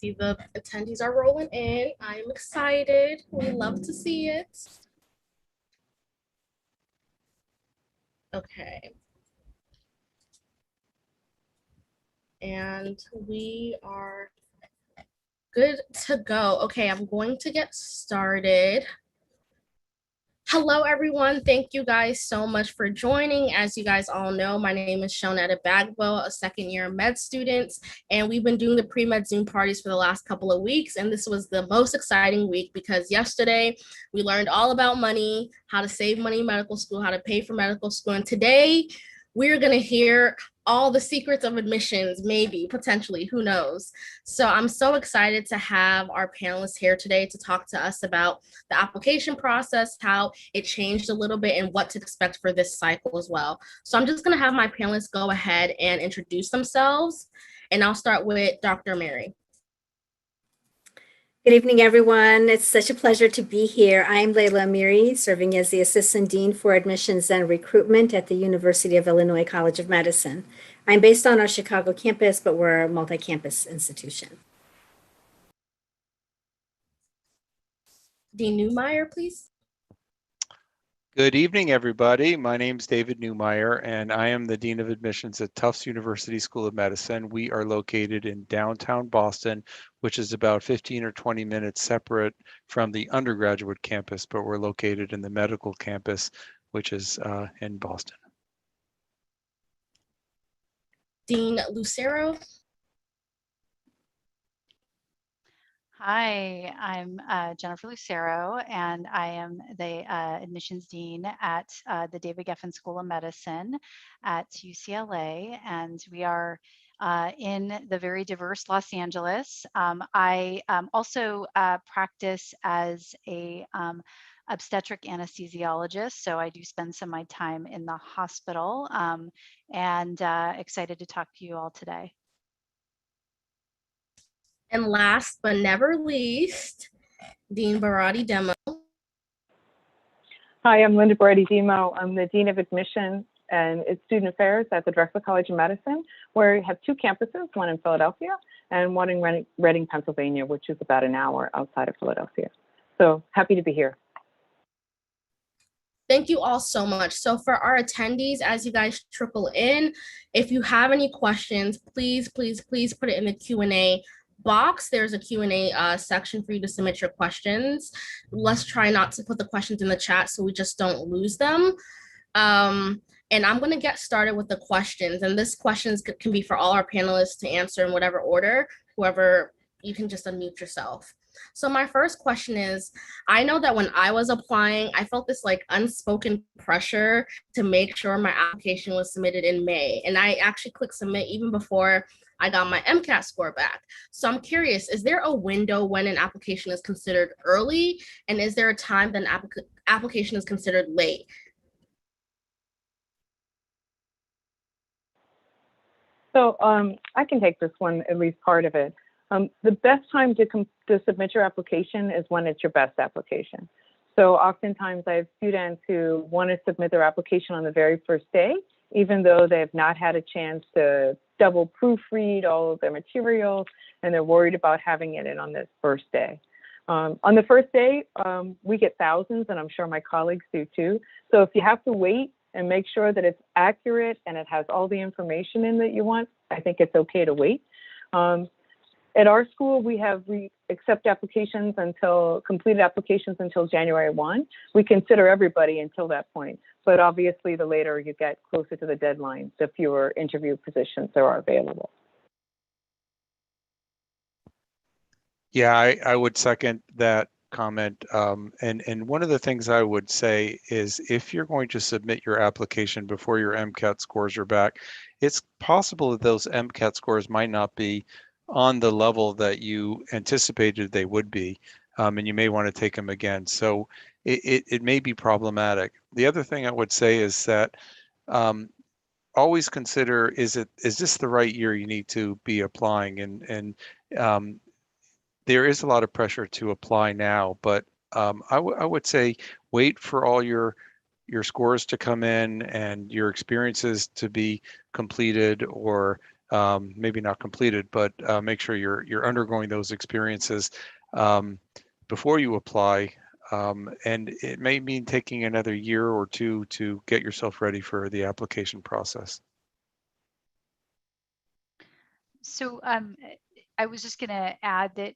see the attendees are rolling in. I'm excited. We love to see it. Okay. And we are good to go. Okay, I'm going to get started. Hello, everyone. Thank you guys so much for joining. As you guys all know, my name is Shonetta Bagwell, a second-year med student, and we've been doing the pre-med Zoom parties for the last couple of weeks, and this was the most exciting week because yesterday we learned all about money, how to save money in medical school, how to pay for medical school, and today we're going to hear all the secrets of admissions, maybe, potentially, who knows. So I'm so excited to have our panelists here today to talk to us about the application process, how it changed a little bit, and what to expect for this cycle as well. So I'm just going to have my panelists go ahead and introduce themselves, and I'll start with Dr. Mary. Good evening, everyone. It's such a pleasure to be here. I'm Layla Amiri, serving as the Assistant Dean for Admissions and Recruitment at the University of Illinois College of Medicine. I'm based on our Chicago campus, but we're a multi-campus institution. Dean Newmeyer, please. Good evening, everybody. My name is David Newmeyer, and I am the Dean of Admissions at Tufts University School of Medicine. We are located in downtown Boston, which is about 15 or 20 minutes separate from the undergraduate campus, but we're located in the medical campus, which is in Boston. Dean Lucero. Hi, I'm Jennifer Lucero, and I am the admissions dean at the David Geffen School of Medicine at UCLA, and we are in the very diverse Los Angeles. I also practice as a obstetric anesthesiologist, so I do spend some of my time in the hospital, and excited to talk to you all today. And last but never least, Dean Barati Demo. Hi, I'm Linda Barati Demo. I'm the Dean of Admission and Student Affairs at the Drexel College of Medicine, where we have two campuses, one in Philadelphia and one in Reading, Pennsylvania, which is about an hour outside of Philadelphia. So happy to be here. Thank you all so much. So for our attendees, as you guys trickle in, if you have any questions, please put it in the Q&A box. There's a Q&A section for you to submit your questions. Let's try not to put the questions in the chat so we just don't lose them. And I'm going to get started with the questions. And this questions can be for all our panelists to answer in whatever order. Whoever, you can just unmute yourself. So my first question is, I know that when I was applying, I felt this like unspoken pressure to make sure my application was submitted in May. And I actually clicked submit even before I got my MCAT score back. So I'm curious, is there a window when an application is considered early? And is there a time that an application is considered late? So I can take this one, at least part of it. The best time to submit your application is when it's your best application. So oftentimes I have students who want to submit their application on the very first day, even though they have not had a chance to double proofread all of their materials, and they're worried about having it in on this first day. On the first day, we get thousands, and I'm sure my colleagues do too. So if you have to wait and make sure that it's accurate and it has all the information in that you want, I think it's okay to wait. At our school, we accept applications completed applications until January 1. We consider everybody until that point. But obviously, the later you get closer to the deadline, the fewer interview positions there are available. Yeah, I would second that comment. And one of the things I would say is if you're going to submit your application before your MCAT scores are back, it's possible that those MCAT scores might not be on the level that you anticipated they would be, and you may want to take them again. So it may be problematic. The other thing I would say is that always consider, is this the right year you need to be applying? And there is a lot of pressure to apply now, but I would say wait for all your scores to come in and your experiences to be completed, or maybe not completed, but make sure you're undergoing those experiences before you apply. And it may mean taking another year or two to get yourself ready for the application process. So I was just going to add that,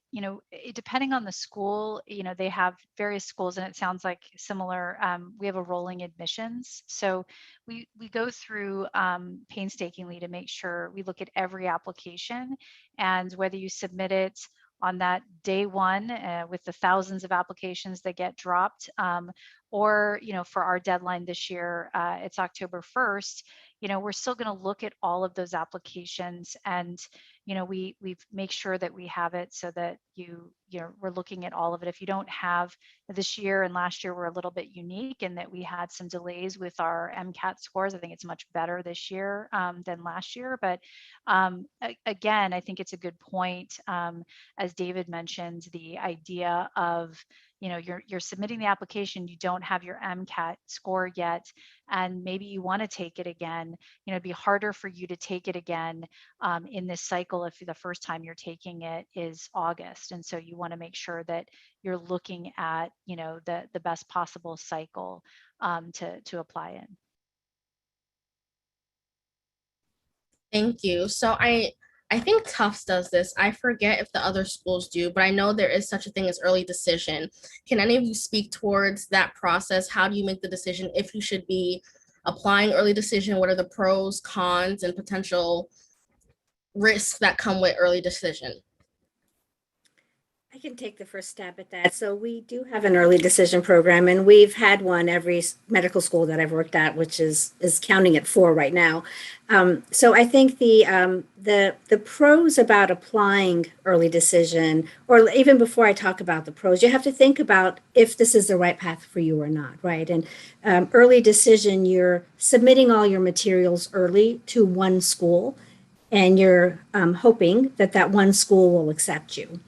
depending on the school, they have various schools, and it sounds like similar. We have a rolling admissions. So we go through painstakingly to make sure we look at every application, and whether you submit it on that day one with the thousands of applications that get dropped, or, for our deadline this year, it's October 1st, we're still going to look at all of those applications, and we make sure that we have it so that we're looking at all of it. If you don't have this year, and last year were a little bit unique in that we had some delays with our MCAT scores. I think it's much better this year than last year. But again, I think it's a good point. As David mentioned, the idea of you're submitting the application, you don't have your MCAT score yet, and maybe you want to take it again. It'd be harder for you to take it again in this cycle if the first time you're taking it is August. And so you want to make sure that you're looking at the best possible cycle to apply in. Thank you. So I think Tufts does this. I forget if the other schools do, but I know there is such a thing as early decision. Can any of you speak towards that process? How do you make the decision if you should be applying early decision? What are the pros, cons, and potential risks that come with early decision? I can take the first stab at that. So we do have an early decision program, and we've had one every medical school that I've worked at, which is counting at 4 right now. So I think the pros about applying early decision, or even before I talk about the pros, you have to think about if this is the right path for you or not, right? And early decision, you're submitting all your materials early to one school, and you're hoping that that one school will accept you.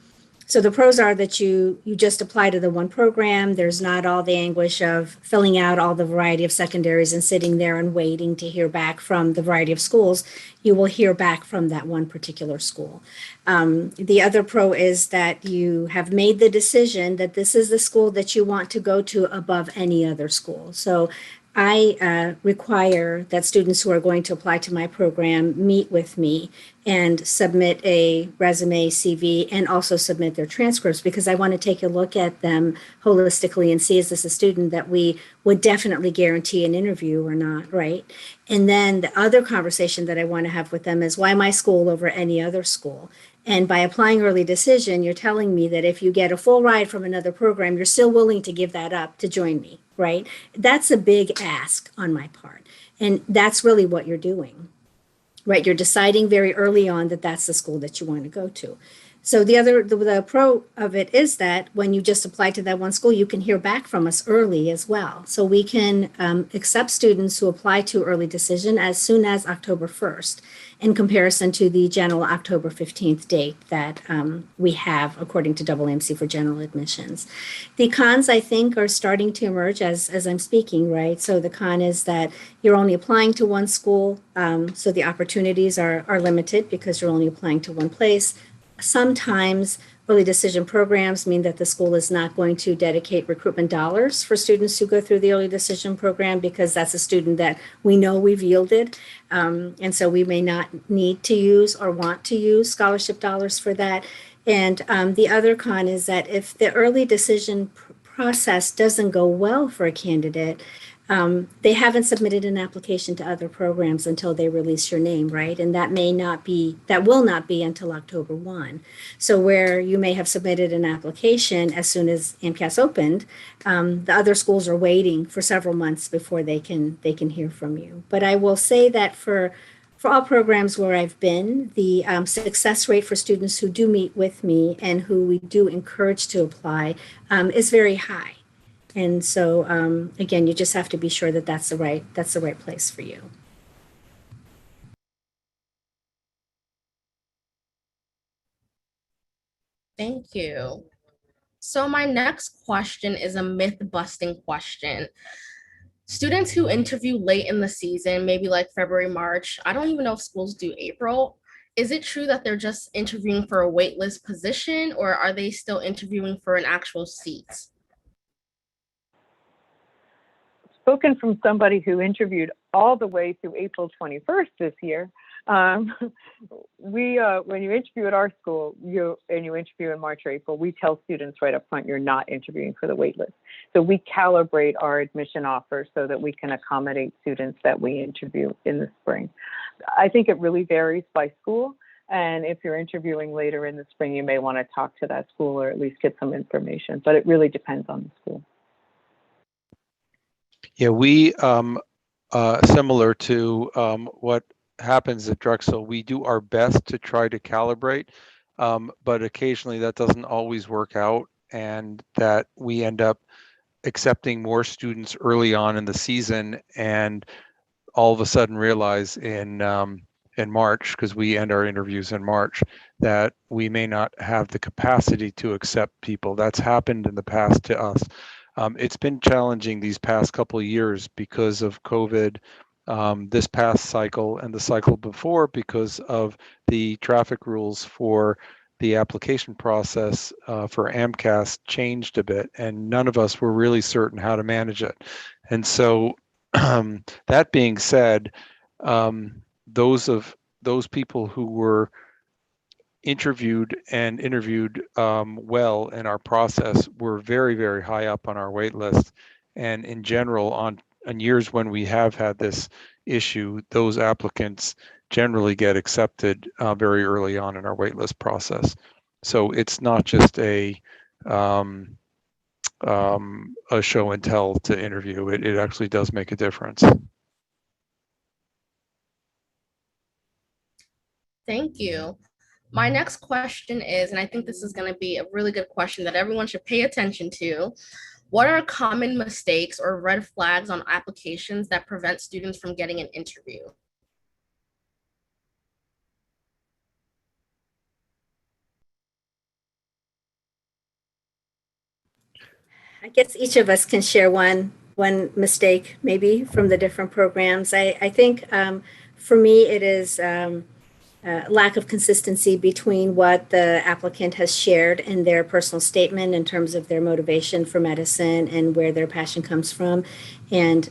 So the pros are that you just apply to the one program. There's not all the anguish of filling out all the variety of secondaries and sitting there and waiting to hear back from the variety of schools. You will hear back from that one particular school. The other pro is that you have made the decision that this is the school that you want to go to above any other school. So I require that students who are going to apply to my program meet with me and submit a resume, CV, and also submit their transcripts, because I want to take a look at them holistically and see, is this a student that we would definitely guarantee an interview or not, right? And then the other conversation that I want to have with them is, why my school over any other school? And by applying early decision, you're telling me that if you get a full ride from another program, you're still willing to give that up to join me, right? That's a big ask on my part. And that's really what you're doing, right? You're deciding very early on that that's the school that you want to go to. So the pro of it is that when you just apply to that one school, you can hear back from us early as well. So we can accept students who apply to early decision as soon as October 1st, in comparison to the general October 15th date that we have according to AAMC for general admissions. The cons, I think, are starting to emerge as I'm speaking, right? So the con is that you're only applying to one school, so the opportunities are limited because you're only applying to one place. Sometimes early decision programs mean that the school is not going to dedicate recruitment dollars for students who go through the early decision program, because that's a student that we know we've yielded. And so we may not need to use or want to use scholarship dollars for that. And the other con is that if the early decision process doesn't go well for a candidate, they haven't submitted an application to other programs until they release your name, right? And that will not be until October 1. So where you may have submitted an application as soon as AMCAS opened, the other schools are waiting for several months before they can hear from you. But I will say that for all programs where I've been, the success rate for students who do meet with me and who we do encourage to apply is very high. And so, again, you just have to be sure that that's the right place for you. Thank you. So my next question is a myth-busting question. Students who interview late in the season, maybe like February, March, I don't even know if schools do April, Is it true that they're just interviewing for a waitlist position, or are they still interviewing for an actual seat? Spoken from somebody who interviewed all the way through April 21st this year. When you interview at our school, you interview in March or April, we tell students right up front, you're not interviewing for the wait list. So we calibrate our admission offer so that we can accommodate students that we interview in the spring. I think it really varies by school. And if you're interviewing later in the spring, you may want to talk to that school or at least get some information, but it really depends on the school. Yeah, we, similar to what happens at Drexel, we do our best to try to calibrate, but occasionally that doesn't always work out, and that we end up accepting more students early on in the season and all of a sudden realize in March, because we end our interviews in March, that we may not have the capacity to accept people. That's happened in the past to us. It's been challenging these past couple of years because of COVID, this past cycle and the cycle before because of the traffic rules for the application process for AMCAS changed a bit, and none of us were really certain how to manage it. And so that being said, those people who were interviewed well in our process were very, very high up on our wait list. And in general, on years when we have had this issue, those applicants generally get accepted very early on in our wait list process. So it's not just a show and tell to interview. It actually does make a difference. Thank you. My next question is, and I think this is going to be a really good question that everyone should pay attention to. What are common mistakes or red flags on applications that prevent students from getting an interview? I guess each of us can share one mistake maybe from the different programs. I think for me it is lack of consistency between what the applicant has shared in their personal statement in terms of their motivation for medicine and where their passion comes from, and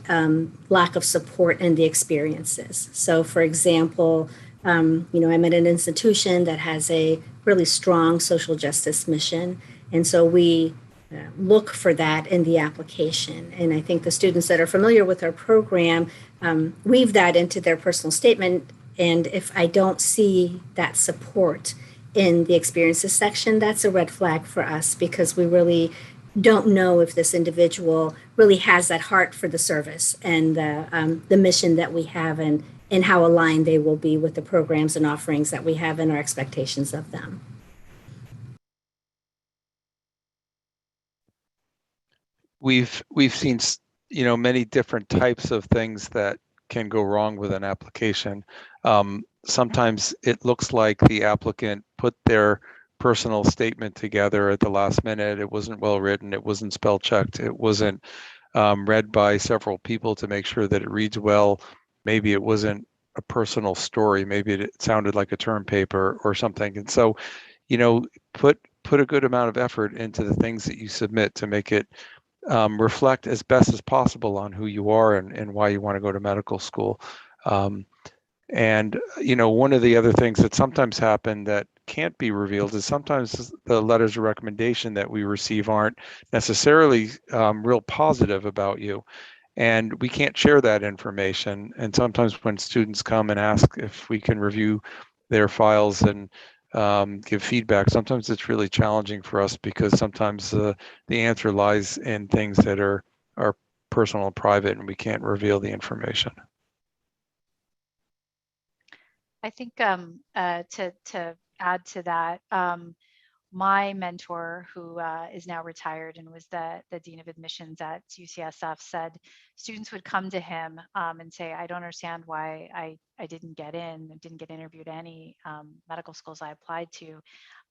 lack of support in the experiences. So, for example, I'm at an institution that has a really strong social justice mission, and so we look for that in the application. And I think the students that are familiar with our program weave that into their personal statement. And if I don't see that support in the experiences section, that's a red flag for us, because we really don't know if this individual really has that heart for the service and the mission that we have, and how aligned they will be with the programs and offerings that we have and our expectations of them. We've seen many different types of things that can go wrong with an application. Sometimes it looks like the applicant put their personal statement together at the last minute. It wasn't well written. It wasn't spell checked. It wasn't read by several people to make sure that it reads well. Maybe it wasn't a personal story. Maybe it sounded like a term paper or something. And so, put a good amount of effort into the things that you submit to make it reflect as best as possible on who you are and why you want to go to medical school. And one of the other things that sometimes happen that can't be revealed is sometimes the letters of recommendation that we receive aren't necessarily real positive about you. And we can't share that information. And sometimes when students come and ask if we can review their files and give feedback, sometimes it's really challenging for us, because sometimes the answer lies in things that are personal and private, and we can't reveal the information. I think to add to that, my mentor, who is now retired and was the Dean of Admissions at UCSF, said students would come to him and say, I don't understand why I didn't get interviewed at any medical schools I applied to.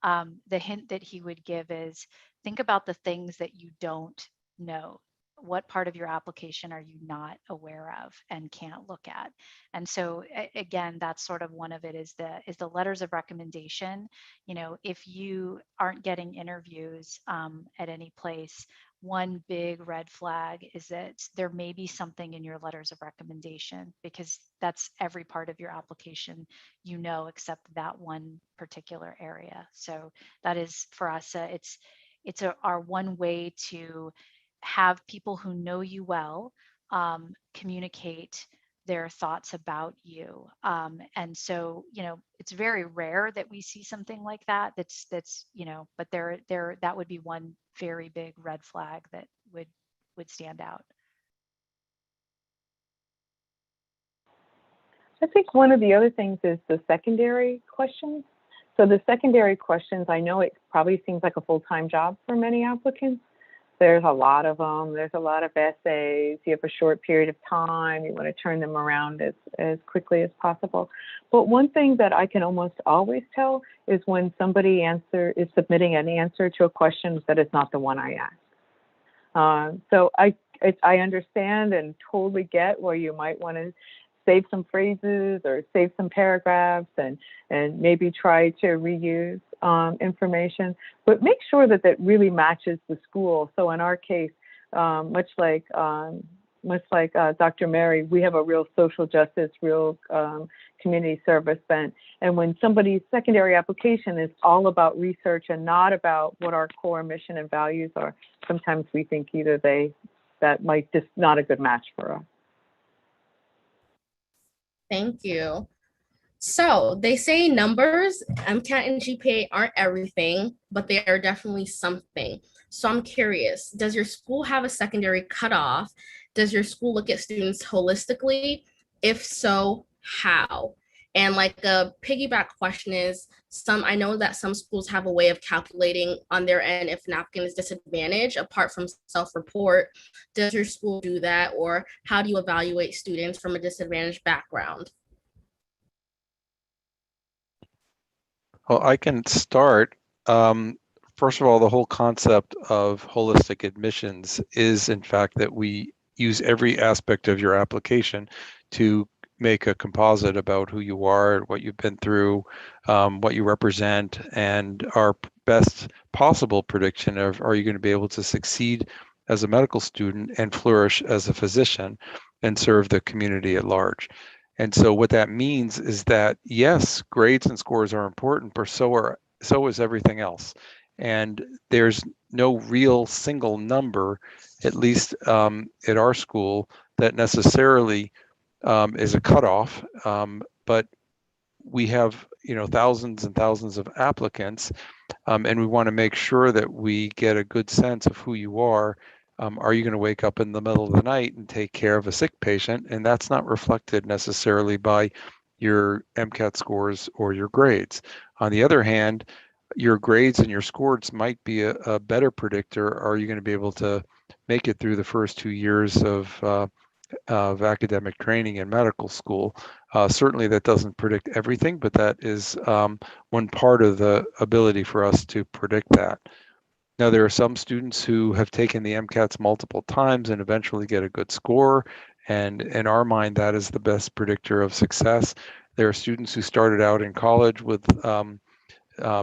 The hint that he would give is, think about the things that you don't know, what part of your application are you not aware of and can't look at? And so again, that's sort of one of it is the letters of recommendation. You know, if you aren't getting interviews at any place, one big red flag is that there may be something in your letters of recommendation, because that's every part of your application, you know, except that one particular area. So that is for us, our one way to have people who know you well communicate their thoughts about you. And so, you know, it's very rare that we see something like that. That's, you know, but that would be one very big red flag that would stand out. I think one of the other things is the secondary questions. So the secondary questions, I know it probably seems like a full-time job for many applicants. There's a lot of them. There's a lot of essays. You have a short period of time. You want to turn them around as quickly as possible. But one thing that I can almost always tell is when somebody is submitting an answer to a question that is not the one I asked. So I understand and totally get where you might want to save some phrases or save some paragraphs and maybe try to reuse information, but make sure that that really matches the school. So in our case, much like Dr. Mary, we have a real social justice, real community service bent. And when somebody's secondary application is all about research and not about what our core mission and values are, sometimes we think that might just not a good match for us. Thank you. So they say numbers, MCAT and GPA aren't everything, but they are definitely something. So I'm curious, does your school have a secondary cutoff? Does your school look at students holistically? If so, how? And like a piggyback question is, I know that some schools have a way of calculating on their end if an applicant is disadvantaged apart from self-report. Does your school do that, or how do you evaluate students from a disadvantaged background? Well, I can start. First of all, the whole concept of holistic admissions is, in fact, that we use every aspect of your application to make a composite about who you are, what you've been through, what you represent, and our best possible prediction of, are you going to be able to succeed as a medical student and flourish as a physician and serve the community at large. And so what that means is that, yes, grades and scores are important, but so is everything else. And there's no real single number, at least at our school, that necessarily is a cutoff. But we have, thousands and thousands of applicants, and we want to make sure that we get a good sense of who you are. Are you going to wake up in the middle of the night and take care of a sick patient? And that's not reflected necessarily by your MCAT scores or your grades. On the other hand, your grades and your scores might be a better predictor. Are you going to be able to make it through the first 2 years of academic training in medical school? Certainly that doesn't predict everything, but that is one part of the ability for us to predict that. Now, there are some students who have taken the MCATs multiple times and eventually get a good score. And in our mind, that is the best predictor of success. There are students who started out in college with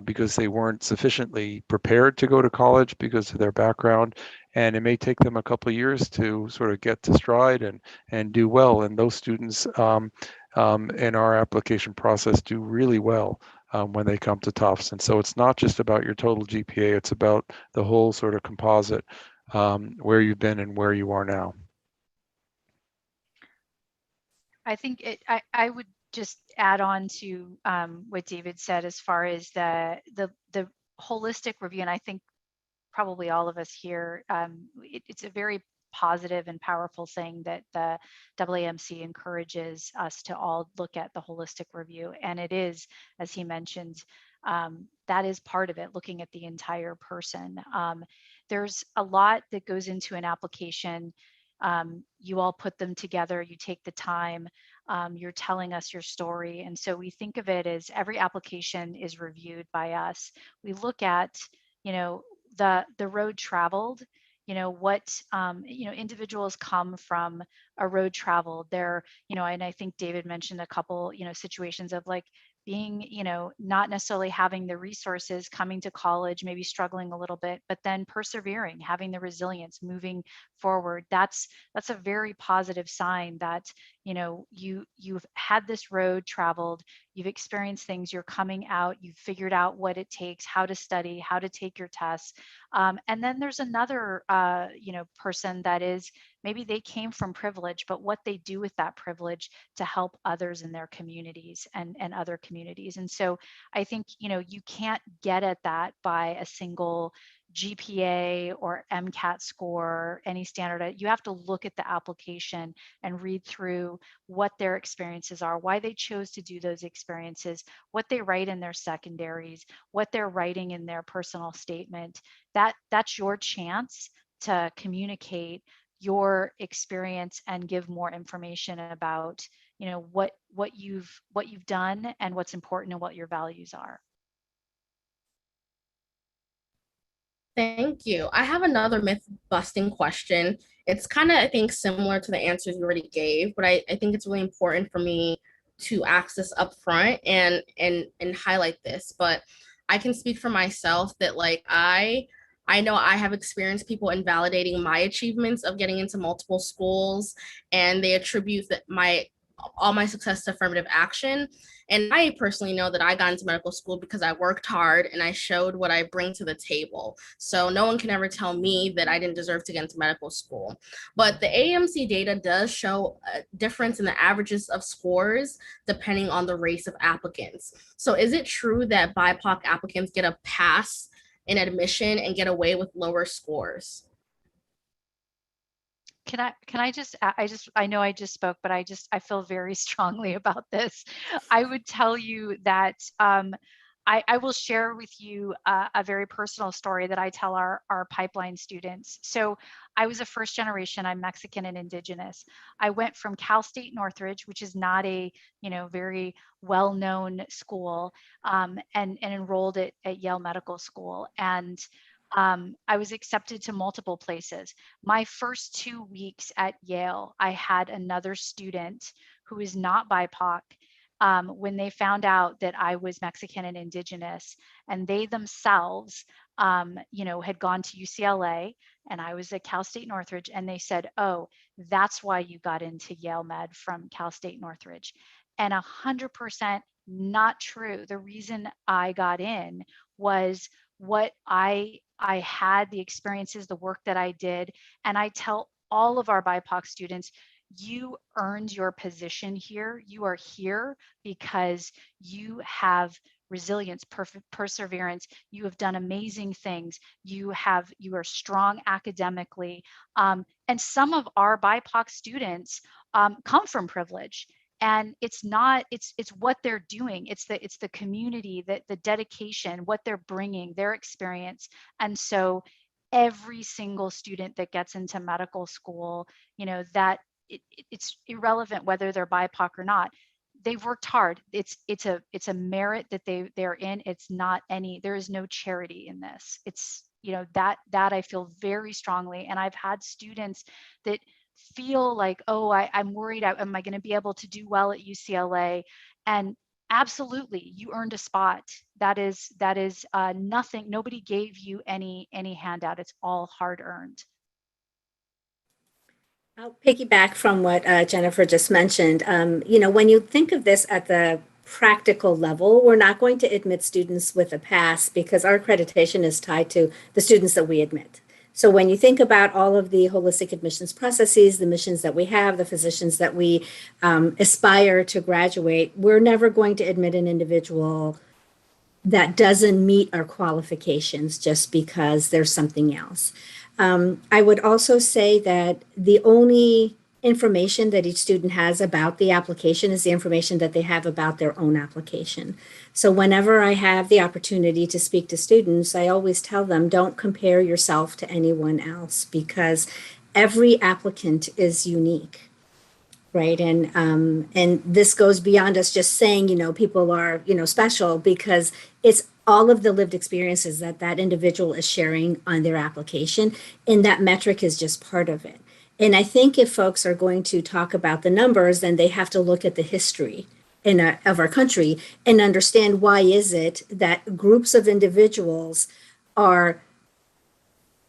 because they weren't sufficiently prepared to go to college because of their background. And it may take them a couple of years to sort of get to stride and do well. And those students in our application process do really well when they come to Tufts. And so it's not just about your total GPA, it's about the whole sort of composite, where you've been and where you are now. I think I would just add on to what David said as far as the holistic review, and I think probably all of us here, it's a very positive and powerful thing that the AAMC encourages us to all look at the holistic review. And it is, as he mentioned, that is part of it, looking at the entire person. There's a lot that goes into an application. You all put them together, you take the time, you're telling us your story. And so we think of it as every application is reviewed by us. We look at, the road traveled, what, individuals come from a road traveled. They're, and I think David mentioned a couple, situations of like being, not necessarily having the resources, coming to college, maybe struggling a little bit, but then persevering, having the resilience, moving forward. That's a very positive sign that, you've had this road traveled, you've experienced things, you're coming out, you've figured out what it takes, how to study, how to take your tests. And then there's another, person that is, maybe they came from privilege, but what they do with that privilege to help others in their communities and other communities. And so I think, you can't get at that by a single GPA or MCAT score, any standard. You have to look at the application and read through what their experiences are, why they chose to do those experiences, what they write in their secondaries, what they're writing in their personal statement. That's your chance to communicate your experience and give more information about, what you've done and what's important and what your values are. Thank you. I have another myth busting question. It's kind of, I think, similar to the answers you already gave, but I think it's really important for me to ask this up front and highlight this. But I can speak for myself that like I know I have experienced people invalidating my achievements of getting into multiple schools, and they attribute that all my success to affirmative action. And I personally know that I got into medical school because I worked hard and I showed what I bring to the table. So no one can ever tell me that I didn't deserve to get into medical school. But the AMC data does show a difference in the averages of scores depending on the race of applicants. So is it true that BIPOC applicants get a pass in admission and get away with lower scores? Can I I know I just spoke, but I feel very strongly about this. I would tell you that I will share with you a very personal story that I tell our pipeline students. So I was a first generation, I'm Mexican and indigenous. I went from Cal State Northridge, which is not a, very well-known school, and enrolled at Yale Medical School. And I was accepted to multiple places. My first 2 weeks at Yale, I had another student who is not BIPOC. When they found out that I was Mexican and indigenous, and they themselves, had gone to UCLA, and I was at Cal State Northridge, and they said, "Oh, that's why you got into Yale Med from Cal State Northridge," and 100% not true. The reason I got in was what I had, the experiences, the work that I did. And I tell all of our BIPOC students, you earned your position here. You are here because you have resilience, perseverance. You have done amazing things. You are strong academically. And some of our BIPOC students come from privilege. And it's what they're doing. It's the community, that the dedication, what they're bringing, their experience. And so every single student that gets into medical school, that it's irrelevant whether they're BIPOC or not. They've worked hard. It's a merit that they're in. It's not there is no charity in this. It's, that I feel very strongly. And I've had students that feel like, oh, I'm worried, am I going to be able to do well at UCLA? And absolutely, you earned a spot. That is nothing. Nobody gave you any handout. It's all hard earned. I'll piggyback from what Jennifer just mentioned. When you think of this at the practical level, we're not going to admit students with a pass because our accreditation is tied to the students that we admit. So when you think about all of the holistic admissions processes, the missions that we have, the physicians that we aspire to graduate, we're never going to admit an individual that doesn't meet our qualifications just because there's something else. I would also say that the only information that each student has about the application is the information that they have about their own application. So whenever I have the opportunity to speak to students, I always tell them, don't compare yourself to anyone else because every applicant is unique, right? And this goes beyond us just saying, people are, special, because it's all of the lived experiences that that individual is sharing on their application, and that metric is just part of it. And I think if folks are going to talk about the numbers, then they have to look at the history of our country and understand why is it that groups of individuals are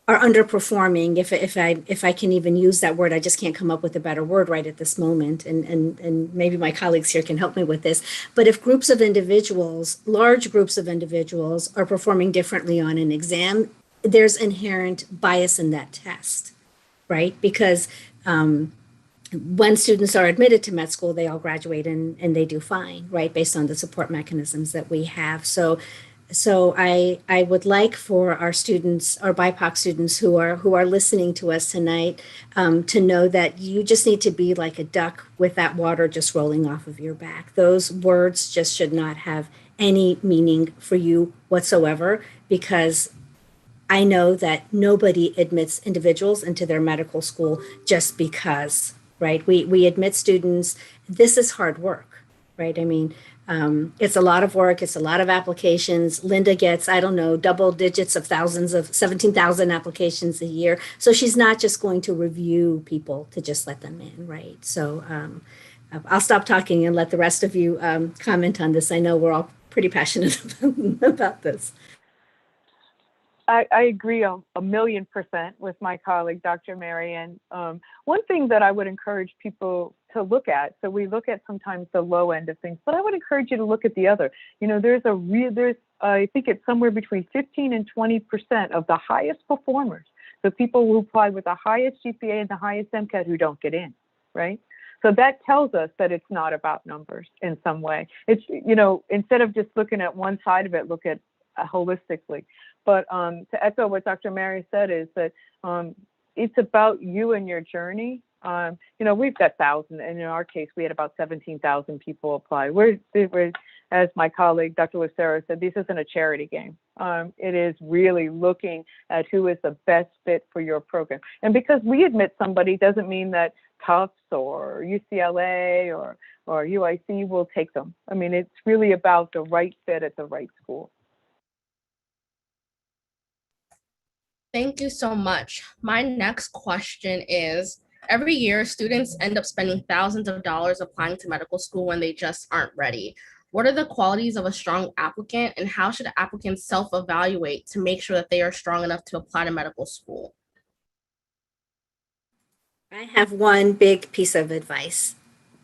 underperforming, if I can even use that word. I just can't come up with a better word right at this moment, and maybe my colleagues here can help me with this. But if groups of individuals, large groups of individuals, are performing differently on an exam, there's inherent bias in that test, right? Because when students are admitted to med school, they all graduate and they do fine, right? Based on the support mechanisms that we have. So I would like for our students, our BIPOC students who are listening to us tonight, to know that you just need to be like a duck with that water just rolling off of your back. Those words just should not have any meaning for you whatsoever, because I know that nobody admits individuals into their medical school just because, right? We admit students. This is hard work, right? I mean, it's a lot of work. It's a lot of applications. Linda gets, I don't know, double digits of thousands of 17,000 applications a year. So she's not just going to review people to just let them in, right? So I'll stop talking and let the rest of you comment on this. I know we're all pretty passionate about this. I agree a million% with my colleague, Dr. Marian. One thing that I would encourage people to look at, so we look at sometimes the low end of things, but I would encourage you to look at the other. I think it's somewhere between 15 and 20% of the highest performers, the people who apply with the highest GPA and the highest MCAT, who don't get in, right? So that tells us that it's not about numbers in some way. It's, instead of just looking at one side of it, look at holistically. But to echo what Dr. Mary said is that it's about you and your journey. We've got thousands, and in our case, we had about 17,000 people apply. We're, as my colleague, Dr. Lucero, said, this isn't a charity game. It is really looking at who is the best fit for your program. And because we admit somebody doesn't mean that Tufts or UCLA or UIC will take them. I mean, it's really about the right fit at the right school. Thank you so much. My next question is, every year, students end up spending thousands of dollars applying to medical school when they just aren't ready. What are the qualities of a strong applicant, and how should applicants self-evaluate to make sure that they are strong enough to apply to medical school? I have one big piece of advice.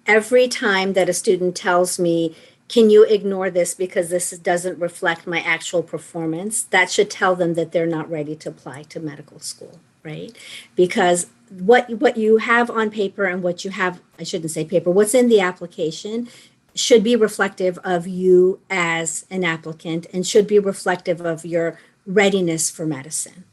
Every time that a student tells me, can you ignore this because this doesn't reflect my actual performance, that should tell them that they're not ready to apply to medical school, right? Because what you have on paper and what you have, I shouldn't say paper, what's in the application should be reflective of you as an applicant and should be reflective of your readiness for medicine,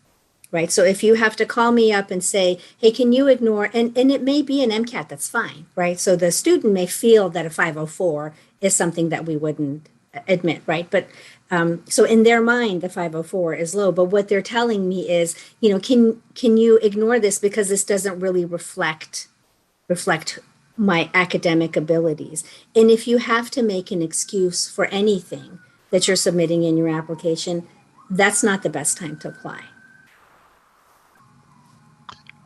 right? So if you have to call me up and say, hey, can you ignore, and it may be an MCAT, that's fine, right? So the student may feel that a 504 is something that we wouldn't admit, right? But so in their mind, the 504 is low, but what they're telling me is, can you ignore this because this doesn't really reflect my academic abilities. And if you have to make an excuse for anything that you're submitting in your application, that's not the best time to apply.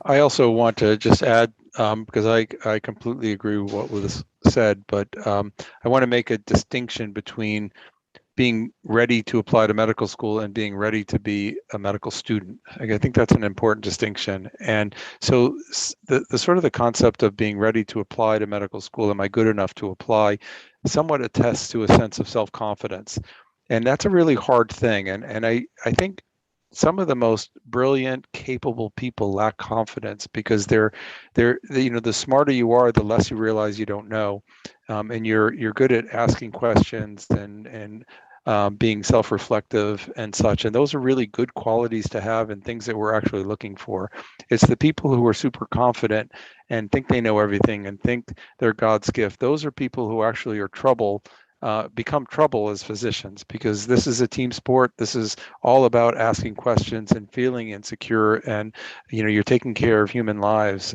I also want to just add, because I completely agree with what was said, but I want to make a distinction between being ready to apply to medical school and being ready to be a medical student. I think that's an important distinction. And so the sort of the concept of being ready to apply to medical school, am I good enough to apply, somewhat attests to a sense of self-confidence. And that's a really hard thing. And I think some of the most brilliant, capable people lack confidence because they're the smarter you are, the less you realize you don't know, and you're good at asking questions and being self-reflective and such. And those are really good qualities to have and things that we're actually looking for. It's the people who are super confident and think they know everything and think they're God's gift. Those are people who actually are become trouble as physicians, because this is a team sport. This is all about asking questions and feeling insecure, and you're taking care of human lives.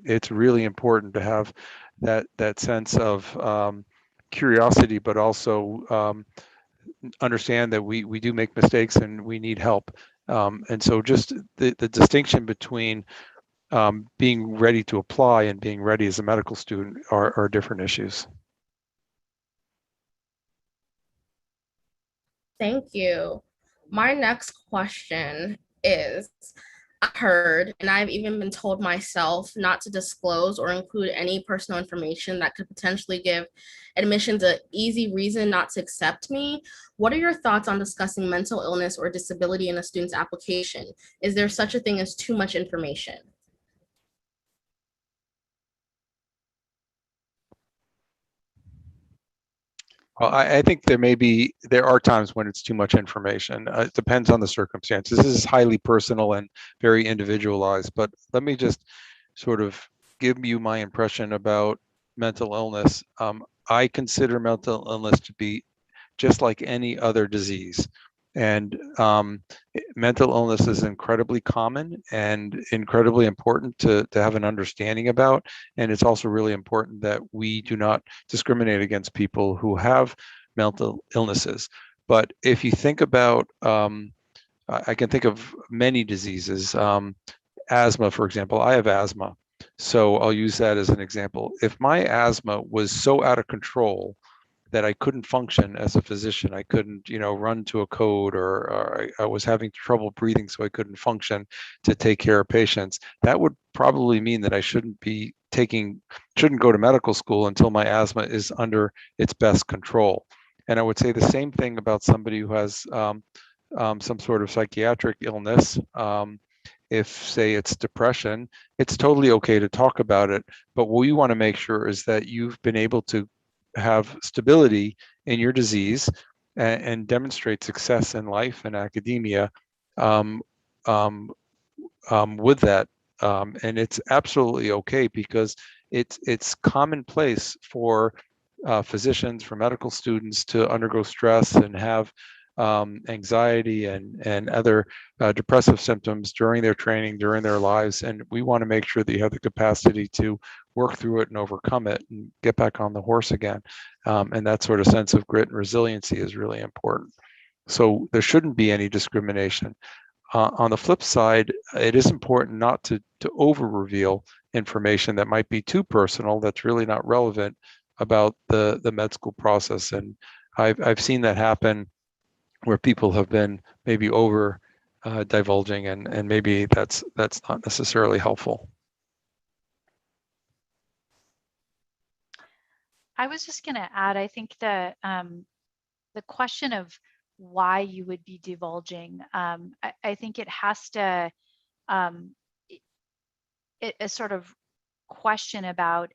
It's really important to have that sense of curiosity, but also understand that we do make mistakes and we need help. And so just the distinction between being ready to apply and being ready as a medical student are different issues. Thank you. My next question is, I heard, and I've even been told myself not to disclose or include any personal information that could potentially give admissions an easy reason not to accept me. What are your thoughts on discussing mental illness or disability in a student's application? Is there such a thing as too much information? Well, I think there are times when it's too much information. It depends on the circumstances. This is highly personal and very individualized, but let me just sort of give you my impression about mental illness. I consider mental illness to be just like any other disease. And mental illness is incredibly common and incredibly important to have an understanding about. And it's also really important that we do not discriminate against people who have mental illnesses. But if you think about, I can think of many diseases. Asthma, for example, I have asthma. So I'll use that as an example. If my asthma was so out of control that I couldn't function as a physician. I couldn't, run to a code, or I was having trouble breathing, so I couldn't function to take care of patients. That would probably mean that I shouldn't go to medical school until my asthma is under its best control. And I would say the same thing about somebody who has some sort of psychiatric illness. If, say, it's depression, it's totally okay to talk about it. But what we want to make sure is that you've been able to have stability in your disease and demonstrate success in life and academia um, with that. And it's absolutely okay, because it's commonplace for physicians, for medical students to undergo stress and have anxiety and other depressive symptoms during their training, during their lives. And we want to make sure that you have the capacity to work through it and overcome it and get back on the horse again. And that sort of sense of grit and resiliency is really important. So there shouldn't be any discrimination. On the flip side, it is important not to over reveal information that might be too personal, that's really not relevant about the med school process. And I've seen that happen where people have been maybe over divulging, and maybe that's not necessarily helpful. I was just going to add, I think the question of why you would be divulging, I think it has to, a sort of question about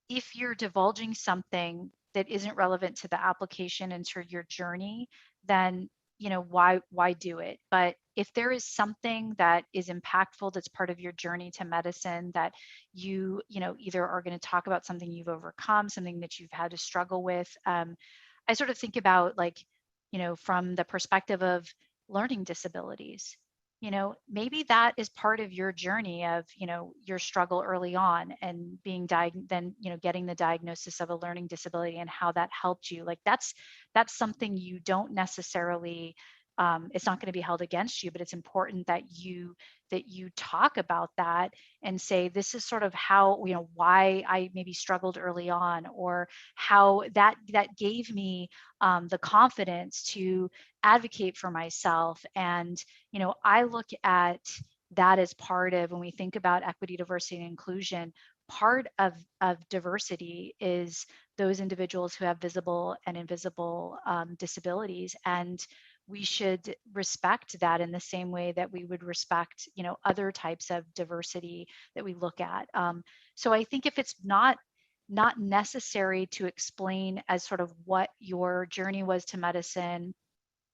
if you're divulging something that isn't relevant to the application and to your journey, then why do it? But if there is something that is impactful, that's part of your journey to medicine, that you either are going to talk about something you've overcome, something that you've had to struggle with. I sort of think about, like, from the perspective of learning disabilities. Maybe that is part of your journey of, your struggle early on and being then, getting the diagnosis of a learning disability and how that helped you. Like that's something you don't necessarily, it's not going to be held against you, but it's important that you talk about that and say, this is sort of how, why I maybe struggled early on, or how that gave me the confidence to advocate for myself. And I look at that as part of, when we think about equity, diversity, and inclusion, part of diversity is those individuals who have visible and invisible disabilities. And we should respect that in the same way that we would respect, other types of diversity that we look at. So I think if it's not necessary to explain as sort of what your journey was to medicine,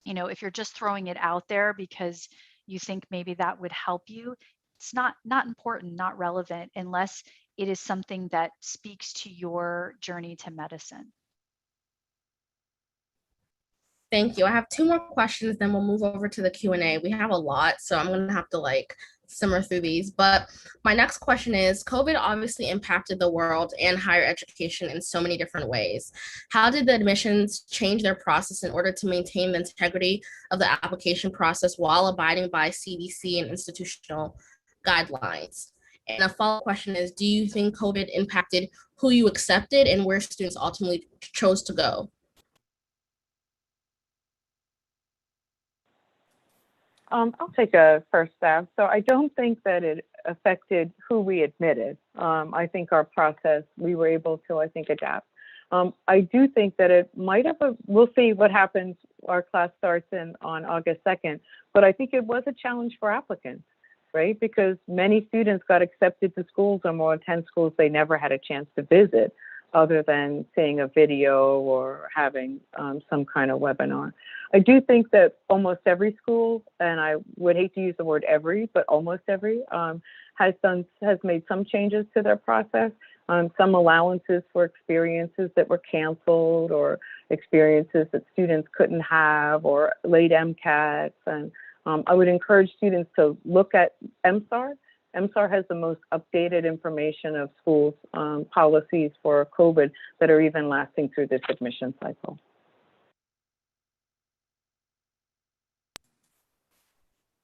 if you're just throwing it out there because you think maybe that would help you, it's not important, not relevant, unless it is something that speaks to your journey to medicine. Thank you. I have two more questions, then we'll move over to the Q&A. We have a lot, so I'm going to have to simmer through these. But my next question is, COVID obviously impacted the world and higher education in so many different ways. How did the admissions change their process in order to maintain the integrity of the application process while abiding by CDC and institutional guidelines? And a follow-up question is, do you think COVID impacted who you accepted and where students ultimately chose to go? I'll take a first stab. So I don't think that it affected who we admitted. I think our process, we were able to, I think, adapt. I do think that it might have, we'll see what happens. Our class starts on August 2nd, but I think it was a challenge for applicants, right? Because many students got accepted to schools or more than 10 schools they never had a chance to visit other than seeing a video or having some kind of webinar. I do think that almost every school, and I would hate to use the word every, but almost every, has made some changes to their process. Some allowances for experiences that were canceled or experiences that students couldn't have or late MCATs. And I would encourage students to look at MSAR. MSAR has the most updated information of schools' policies for COVID that are even lasting through this admission cycle.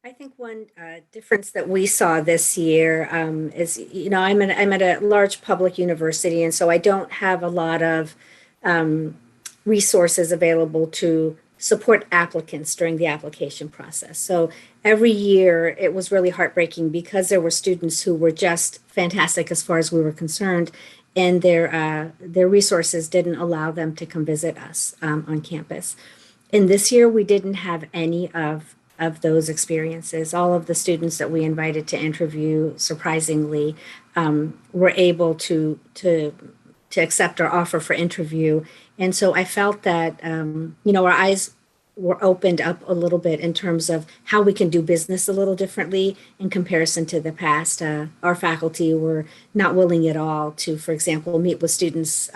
I think one difference that we saw this year is, I'm at a large public university, and so I don't have a lot of resources available to support applicants during the application process. So every year it was really heartbreaking because there were students who were just fantastic as far as we were concerned, and their resources didn't allow them to come visit us on campus. And this year we didn't have any of those experiences. All of the students that we invited to interview, surprisingly, were able to accept our offer for interview. And so I felt that, our eyes were opened up a little bit in terms of how we can do business a little differently in comparison to the past. Our faculty were not willing at all to, for example, meet with students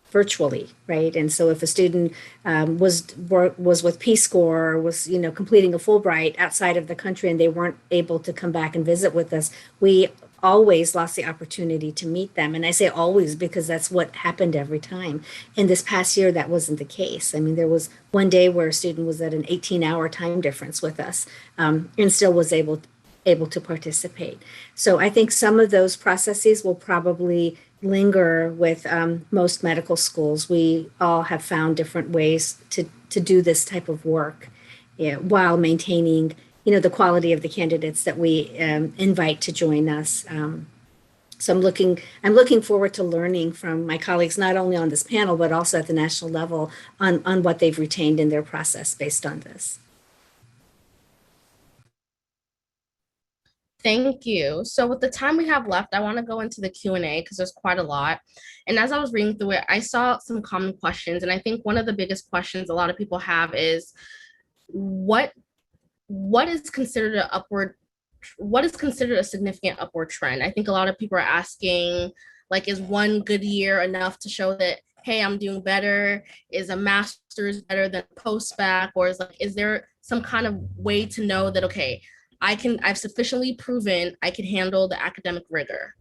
virtually, right? And so if a student was with Peace Corps or was, completing a Fulbright outside of the country and they weren't able to come back and visit with us, we always lost the opportunity to meet them. And I say always because that's what happened every time. And this past year, that wasn't the case. I mean, there was one day where a student was at an 18-hour time difference with us and still was able to participate. So I think some of those processes will probably linger with most medical schools. We all have found different ways to do this type of work while maintaining the quality of the candidates that we invite to join us. So I'm looking forward to learning from my colleagues, not only on this panel, but also at the national level on what they've retained in their process based on this. Thank you. So with the time we have left, I want to go into the Q&A because there's quite a lot. And as I was reading through it, I saw some common questions. And I think one of the biggest questions a lot of people have is what is considered a significant upward trend? I think a lot of people are asking, like, is one good year enough to show that, hey, I'm doing better? Is a master's better than post-bac? Or is there some kind of way to know that, okay, I've sufficiently proven I can handle the academic rigor?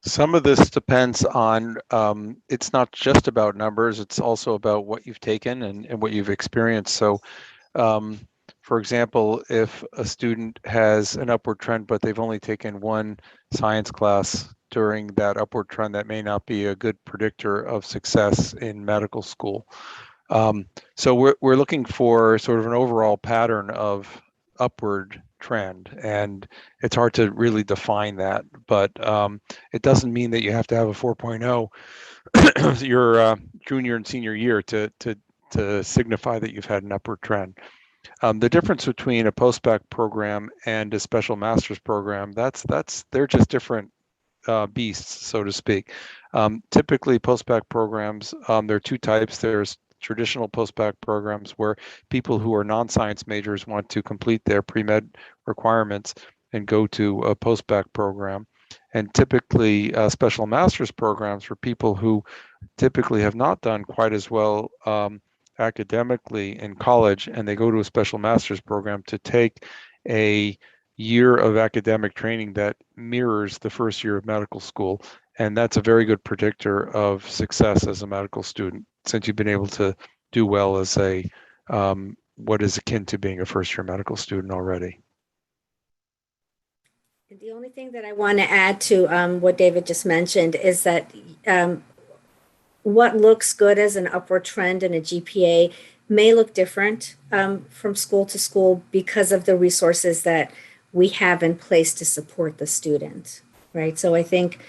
Some of this depends on, it's not just about numbers, it's also about what you've taken and what you've experienced. So, for example, if a student has an upward trend, but they've only taken one science class during that upward trend, that may not be a good predictor of success in medical school. So we're looking for sort of an overall pattern of upward trend, and it's hard to really define that, but it doesn't mean that you have to have a 4.0 your junior and senior year to signify that you've had an upward trend. The difference between a post-bac program and a special master's program, they're just different beasts, so to speak. Typically, post-bac programs, there are two types. There's traditional post-bac programs where people who are non-science majors want to complete their pre-med requirements and go to a post-bac program. And typically special master's programs for people who typically have not done quite as well academically in college, and they go to a special master's program to take a year of academic training that mirrors the first year of medical school. And that's a very good predictor of success as a medical student, since you've been able to do well as a what is akin to being a first-year medical student already. The only thing that I want to add to what David just mentioned is that what looks good as an upward trend in a GPA may look different from school to school because of the resources that we have in place to support the student, right? So I think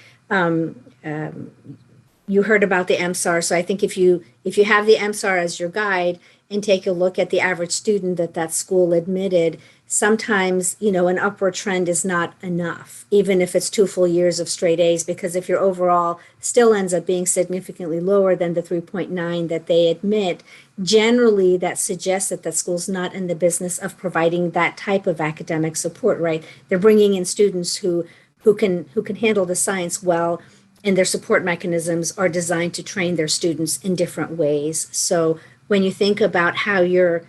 you heard about the MSAR. So I think if you have the MSAR as your guide and take a look at the average student that school admitted, sometimes, an upward trend is not enough, even if it's 2 full years of straight A's, because if your overall still ends up being significantly lower than the 3.9 that they admit, generally that suggests that school's not in the business of providing that type of academic support, right? They're bringing in students who can handle the science well, and their support mechanisms are designed to train their students in different ways. So when you think about how you're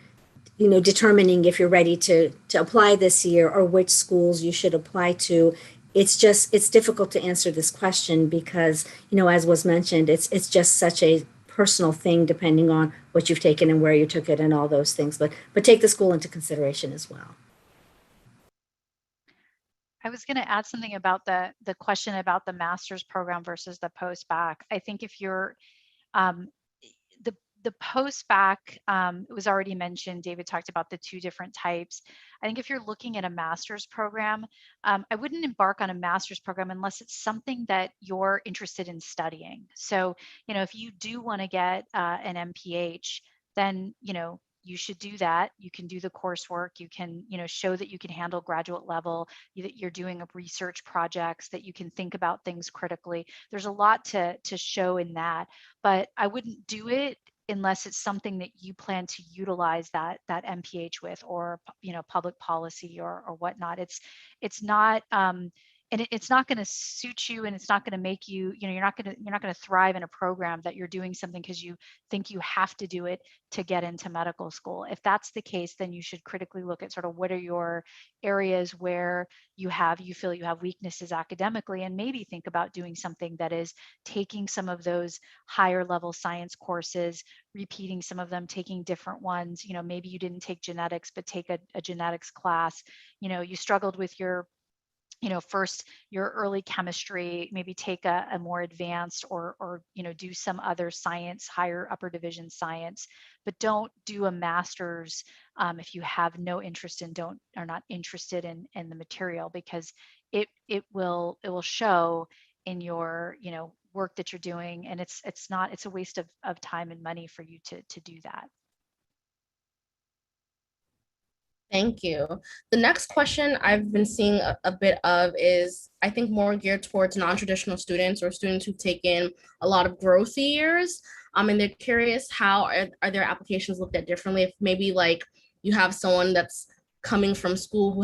determining if you're ready to apply this year or which schools you should apply to, it's difficult to answer this question because, as was mentioned, it's just such a personal thing depending on what you've taken and where you took it and all those things. But take the school into consideration as well. I was going to add something about the question about the master's program versus the post-bac. I think if you're the post-bac, it was already mentioned, David talked about the 2 different types. I think if you're looking at a master's program, I wouldn't embark on a master's program unless it's something that you're interested in studying. So, if you do want to get an MPH, then, you should do that. You can do the coursework. You can, show that you can handle graduate level, that you're doing research projects, that you can think about things critically. There's a lot to show in that, but I wouldn't do it unless it's something that you plan to utilize that MPH with, or public policy or whatnot. It's not and it's not going to suit you, and it's not going to make you, you're not going to thrive in a program that you're doing something because you think you have to do it to get into medical school. If that's the case, then you should critically look at sort of what are your areas where you feel you have weaknesses academically, and maybe think about doing something that is taking some of those higher level science courses, repeating some of them, taking different ones. Maybe you didn't take genetics, but take a genetics class. You struggled with your first your early chemistry, maybe take a more advanced or do some other science, higher upper division science, but don't do a master's if you have no interest in, are not interested in the material, because it will show in your work that you're doing, and it's a waste of time and money for you to do that. Thank you. The next question I've been seeing a bit of is, I think, more geared towards non-traditional students or students who've taken a lot of growth years. And they're curious, how are their applications looked at differently? If maybe like you have someone that's coming from school who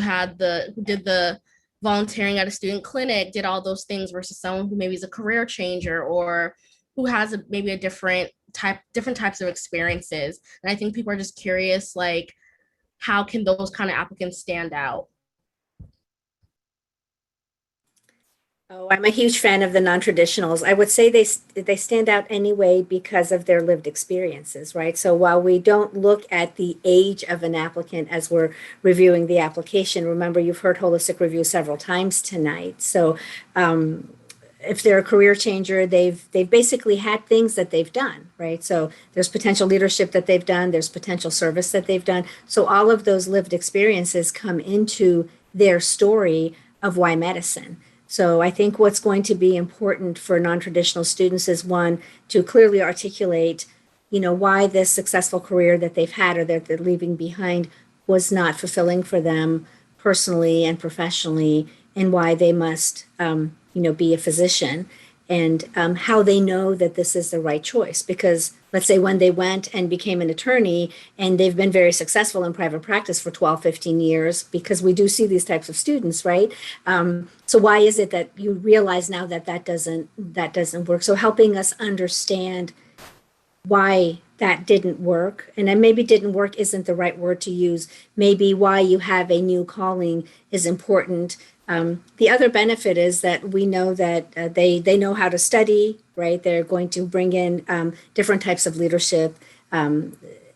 did the volunteering at a student clinic, did all those things, versus someone who maybe is a career changer or who has maybe a different types of experiences. And I think people are just curious, like, how can those kind of applicants stand out? Oh, I'm a huge fan of the non-traditionals. I would say they stand out anyway because of their lived experiences, right? So while we don't look at the age of an applicant as we're reviewing the application, remember, you've heard holistic review several times tonight. So if they're a career changer, they've basically had things that they've done, right? So there's potential leadership that they've done, there's potential service that they've done. So all of those lived experiences come into their story of why medicine. So I think what's going to be important for non-traditional students is, one, to clearly articulate, why this successful career that they've had or that they're leaving behind was not fulfilling for them personally and professionally, and why they must, be a physician, and how they know that this is the right choice. Because let's say when they went and became an attorney and they've been very successful in private practice for 12, 15 years, because we do see these types of students, right? So why is it that you realize now that doesn't work? So helping us understand why that didn't work. And then maybe didn't work isn't the right word to use. Maybe why you have a new calling is important. The other benefit is that we know that they know how to study, right? They're going to bring in different types of leadership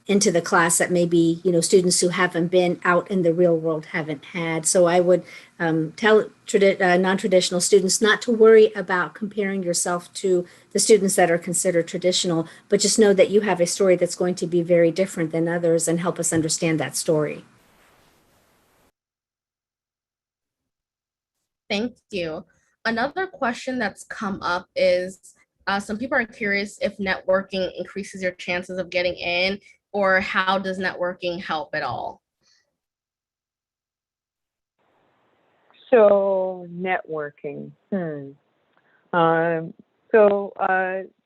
into the class that maybe students who haven't been out in the real world haven't had. So I would tell non-traditional students not to worry about comparing yourself to the students that are considered traditional, but just know that you have a story that's going to be very different than others, and help us understand that story. Thank you. Another question that's come up is some people are curious if networking increases your chances of getting in, or how does networking help at all? So networking.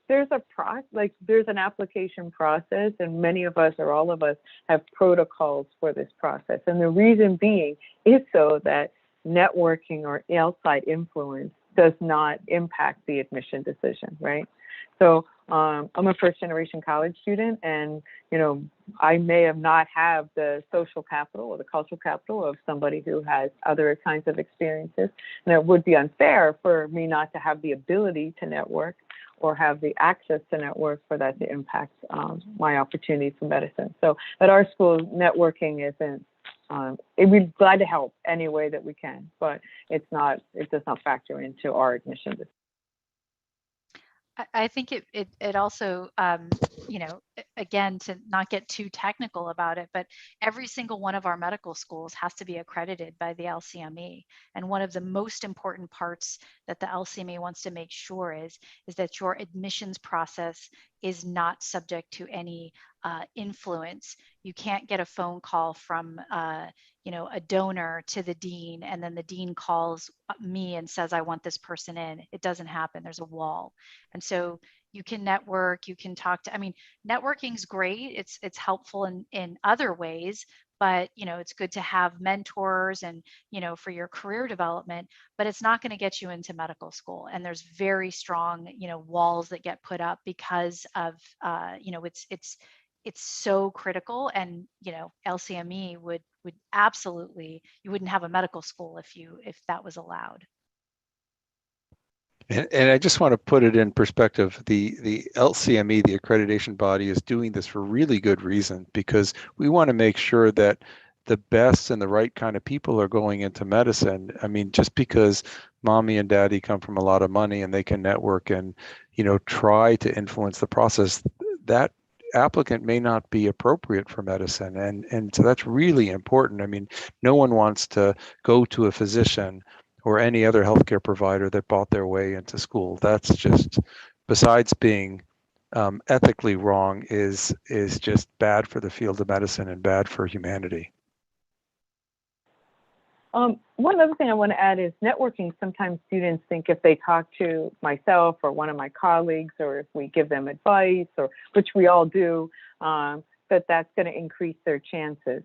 There's a process, like there's an application process, and many of us or all of us have protocols for this process. And the reason being is so that networking or outside influence does not impact the admission decision, right? So I'm a first generation college student, and I may have not have the social capital or the cultural capital of somebody who has other kinds of experiences. And it would be unfair for me not to have the ability to network or have the access to network for that to impact my opportunities for medicine. So at our school, networking isn't, we're glad to help any way that we can, but it does not factor into our admission decision. I think it also, again, to not get too technical about it, but every single one of our medical schools has to be accredited by the LCME. And one of the most important parts that the LCME wants to make sure is that your admissions process is not subject to any influence. You can't get a phone call from a donor to the dean, and then the dean calls me and says, I want this person in. It doesn't happen. There's a wall. And so you can network, you can talk to, networking's great. It's helpful in other ways, but it's good to have mentors and, for your career development, but it's not going to get you into medical school. And there's very strong, walls that get put up because of, it's so critical. And LCME would absolutely, you wouldn't have a medical school if that was allowed. And I just want to put it in perspective. The LCME, the accreditation body, is doing this for really good reason, because we want to make sure that the best and the right kind of people are going into medicine. Just because mommy and daddy come from a lot of money and they can network and try to influence the process, that applicant may not be appropriate for medicine. And so that's really important. No one wants to go to a physician or any other healthcare provider that bought their way into school. That's just, besides being ethically wrong, is just bad for the field of medicine and bad for humanity. One other thing I want to add is networking. Sometimes students think if they talk to myself or one of my colleagues, or if we give them advice, or which we all do, that's going to increase their chances.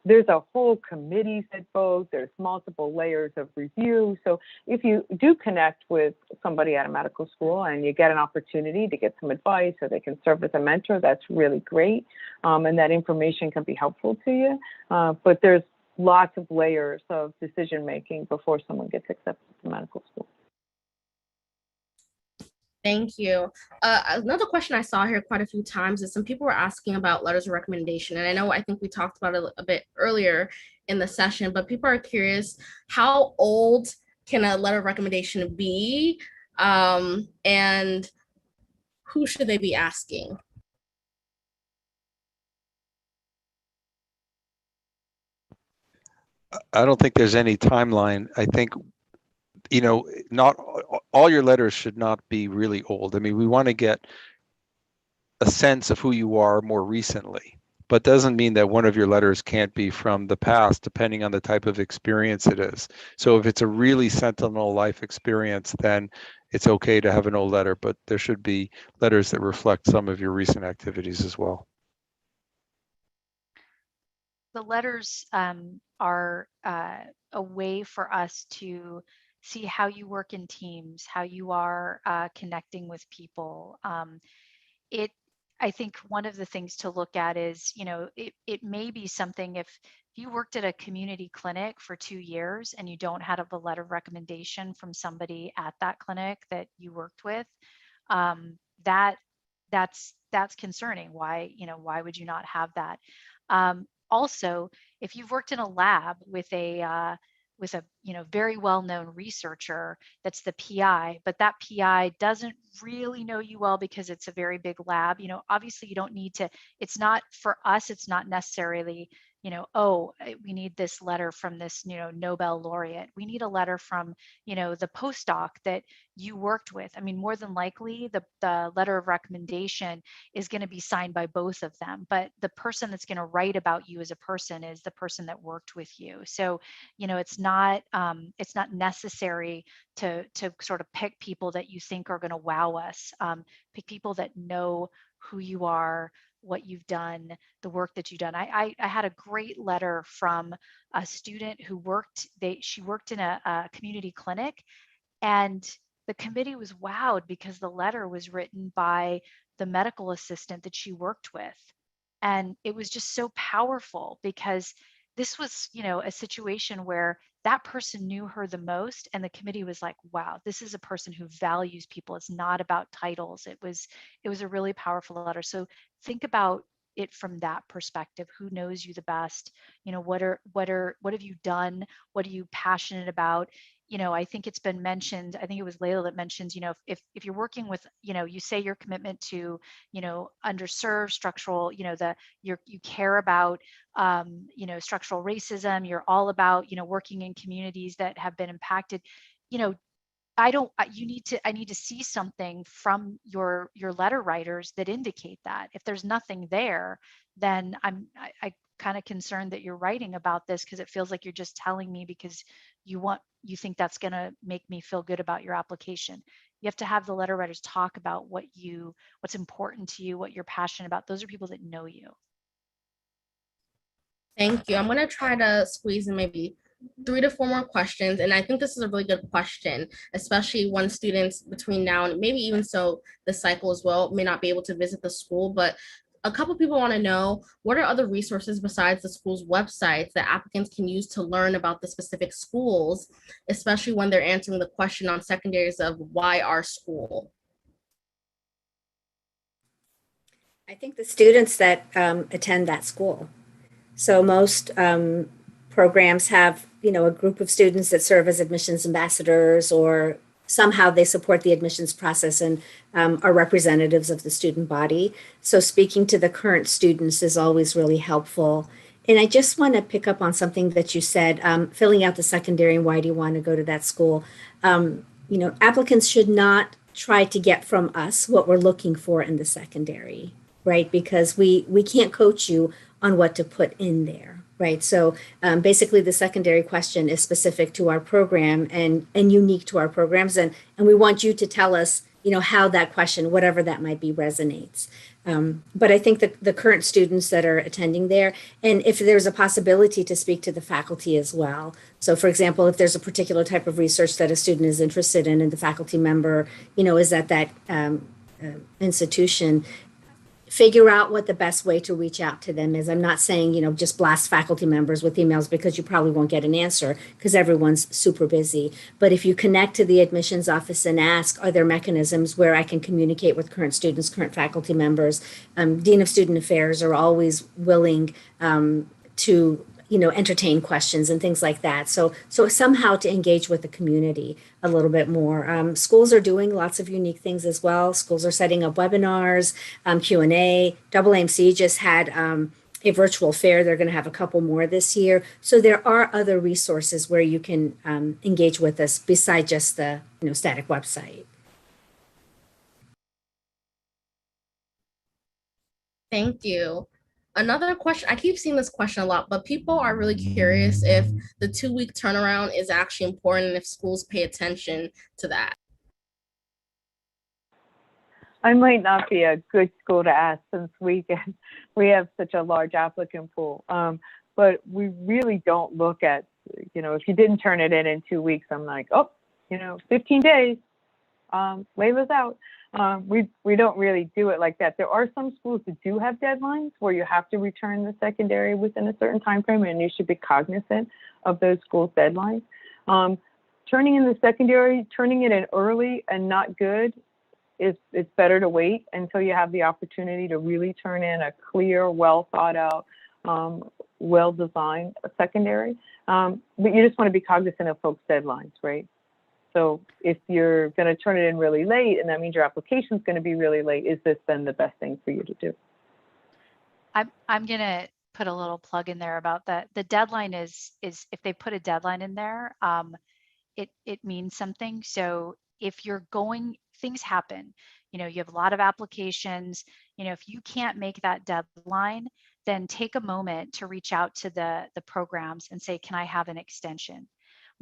There's a whole committees that vote. There's multiple layers of review. So if you do connect with somebody at a medical school and you get an opportunity to get some advice, or they can serve as a mentor, that's really great. And that information can be helpful to you. But there's lots of layers of decision making before someone gets accepted to medical school. Thank you. Another question I saw here quite a few times is some people were asking about letters of recommendation. And I think we talked about it a bit earlier in the session, but people are curious, how old can a letter of recommendation be? And who should they be asking? I don't think there's any timeline. I think, not all your letters should not be really old. We want to get a sense of who you are more recently, but doesn't mean that one of your letters can't be from the past, depending on the type of experience it is. So if it's a really sentinel life experience, then it's okay to have an old letter, but there should be letters that reflect some of your recent activities as well. The letters are a way for us to see how you work in teams, how you are connecting with people. I think one of the things to look at is, it may be something if you worked at a community clinic for 2 years and you don't have a letter of recommendation from somebody at that clinic that you worked with, um, that that's concerning. Why would you not have that? Also, if you've worked in a lab with a very well-known researcher that's the PI, but that PI doesn't really know you well because it's a very big lab, obviously you don't need to, it's not for us, it's not necessarily, oh, we need this letter from this, Nobel laureate. We need a letter from, the postdoc that you worked with. I mean, more than likely the letter of recommendation is going to be signed by both of them, but the person that's going to write about you as a person is the person that worked with you. So, it's not necessary to sort of pick people that you think are going to wow us. Pick people that know who you are, what you've done, the work that you've done. I had a great letter from a student who she worked in a community clinic, and the committee was wowed because the letter was written by the medical assistant that she worked with. And it was just so powerful because this was, a situation where that person knew her the most, and the committee was like, wow, this is a person who values people. It's not about titles. It was a really powerful letter. So think about it from that perspective. Who knows you the best? What have you done? What are you passionate about? I think it's been mentioned, I think it was Layla that mentions, if you're working with, you say your commitment to, underserved structural, you care about, structural racism, you're all about, working in communities that have been impacted, you know, I need to see something from your letter writers that indicate that. If there's nothing there, then I kind of concerned that you're writing about this because it feels like you're just telling me because you think that's going to make me feel good about your application. You have to have the letter writers talk about what's important to you, what you're passionate about. Those are people that know you. Thank you. I'm going to try to squeeze in maybe 3 to 4 more questions. And I think this is a really good question, especially when students between now and maybe even so the cycle as well may not be able to visit the school. But a couple people want to know, what are other resources besides the school's websites that applicants can use to learn about the specific schools, especially when they're answering the question on secondaries of why our school? I think the students that attend that school. So most programs have, a group of students that serve as admissions ambassadors, or somehow they support the admissions process and are representatives of the student body. So speaking to the current students is always really helpful. And I just want to pick up on something that you said, filling out the secondary and why do you want to go to that school? Applicants should not try to get from us what we're looking for in the secondary, right? Because we can't coach you on what to put in there, right? So basically the secondary question is specific to our program and unique to our programs. And we want you to tell us, how that question, whatever that might be, resonates. But I think that the current students that are attending there, and if there's a possibility to speak to the faculty as well. So for example, if there's a particular type of research that a student is interested in and the faculty member, is at that institution, figure out what the best way to reach out to them is. I'm not saying, just blast faculty members with emails because you probably won't get an answer because everyone's super busy. But if you connect to the admissions office and ask, are there mechanisms where I can communicate with current students, current faculty members? Dean of Student Affairs are always willing to entertain questions and things like that. So somehow to engage with the community a little bit more. Schools are doing lots of unique things as well. Schools are setting up webinars, Q&A. AAMC just had a virtual fair. They're going to have a couple more this year. So there are other resources where you can engage with us besides just the static website. Thank you. Another question, I keep seeing this question a lot, but people are really curious if the 2-week turnaround is actually important and if schools pay attention to that. I might not be a good school to ask since we have such a large applicant pool. But we really don't look at, if you didn't turn it in 2 weeks, I'm like, 15 days, Layla's out. We don't really do it like that. There are some schools that do have deadlines where you have to return the secondary within a certain time frame, and you should be cognizant of those schools' deadlines. Turning in the secondary, turning it in early and not good, it's better to wait until you have the opportunity to really turn in a clear, well thought out, well-designed secondary. But you just want to be cognizant of folks' deadlines, right? So if you're going to turn it in really late, and that means your application is going to be really late, is this then the best thing for you to do? I'm going to put a little plug in there about that. The deadline is if they put a deadline in there, it means something. So if you're going, things happen, you have a lot of applications, if you can't make that deadline, then take a moment to reach out to the programs and say, can I have an extension?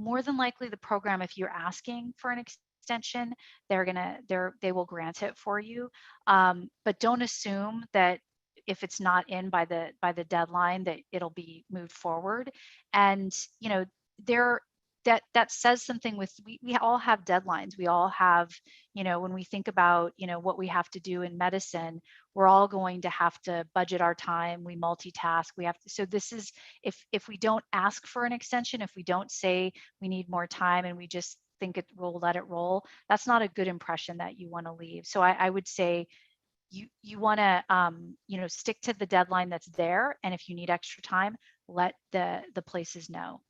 More than likely the program, if you're asking for an extension, they will grant it for you. But don't assume that if it's not in by the deadline that it'll be moved forward. And that says something with we all have deadlines. We all have, when we think about, what we have to do in medicine, we're all going to have to budget our time. We multitask. We have to, so this is, if we don't ask for an extension, if we don't say we need more time and we just think we'll let it roll, that's not a good impression that you want to leave. So I would say you want to, stick to the deadline that's there. And if you need extra time, let the places know.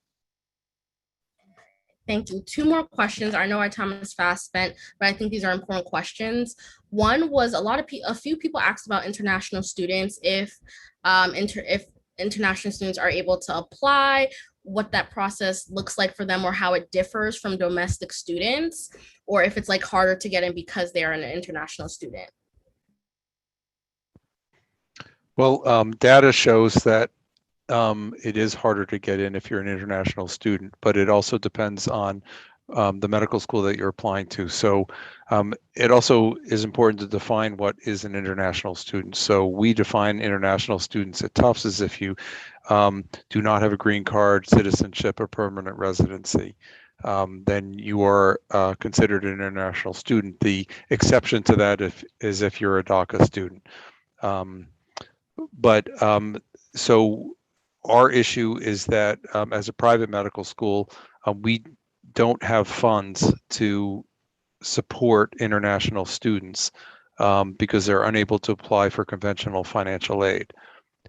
Thank you. Two more questions. I know our time is fast spent, but I think these are important questions. One was a few people asked about international students, if international students are able to apply, what that process looks like for them, or how it differs from domestic students, or if it's like harder to get in because they are an international student. Well, data shows that it is harder to get in if you're an international student, but it also depends on the medical school that you're applying to. So it also is important to define what is an international student. So we define international students at Tufts as if you do not have a green card, citizenship, or permanent residency. Then you are considered an international student. The exception to that is if you're a DACA student. So our issue is that as a private medical school, we don't have funds to support international students because they're unable to apply for conventional financial aid.